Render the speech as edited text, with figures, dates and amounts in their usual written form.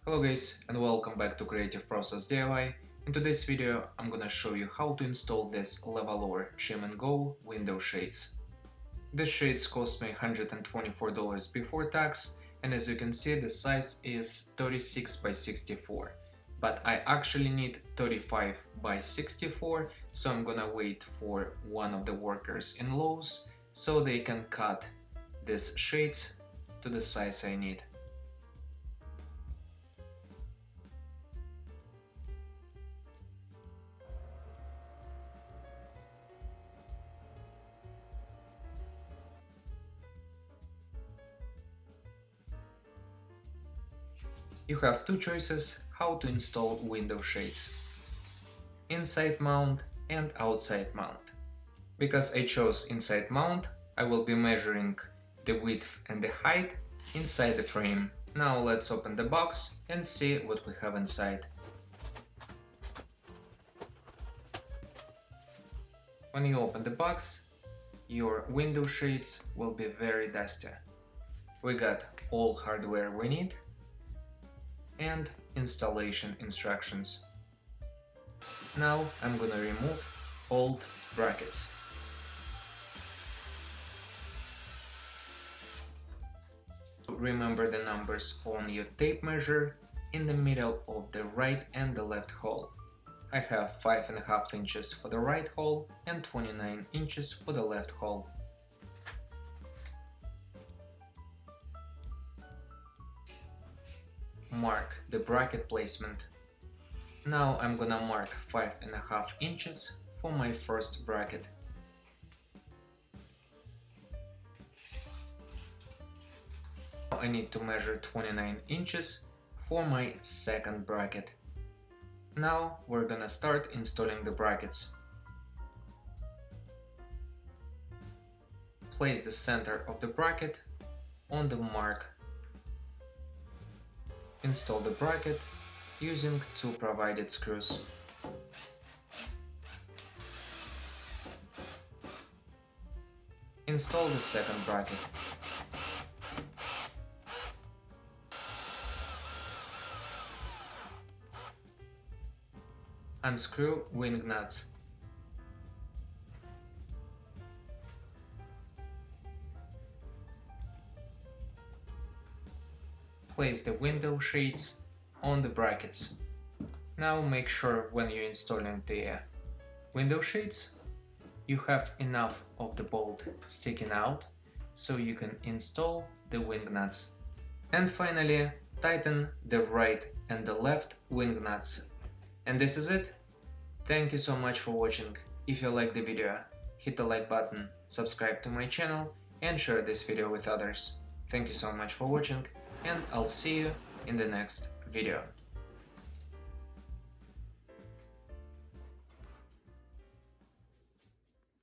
Hello guys and welcome back to Creative Process DIY. In today's video I'm gonna show you how to install this LEVOLOR Trim+Go window shades. These shades cost me $124 before tax, and as you can see the size is 36 by 64. But I actually need 35 by 64, so I'm gonna wait for one of the workers in Lowe's so they can cut these shades to the size I need. You have two choices how to install window shades: inside mount and outside mount. Because I chose inside mount, I will be measuring the width and the height inside the frame. Now let's open the box and see what we have inside. When you open the box, your window shades will be very dusty. We got all hardware we need and installation instructions. Now I'm gonna remove old brackets. Remember the numbers on your tape measure in the middle of the right and the left hole. I have 5.5 inches for the right hole and 29 inches for the left hole. Mark the bracket placement. Now I'm gonna mark 5.5 inches for my first bracket. I need to measure 29 inches for my second bracket. Now we're gonna start installing the brackets. Place the center of the bracket on the mark. Install the bracket using two provided screws. Install the second bracket. Unscrew wing nuts. Place the window shades on the brackets. Now make sure when you're installing the window shades, you have enough of the bolt sticking out so you can install the wing nuts. And finally, tighten the right and the left wing nuts. And this is it. Thank you so much for watching. If you liked the video, hit the like button, subscribe to my channel and share this video with others. Thank you so much for watching, and I'll see you in the next video.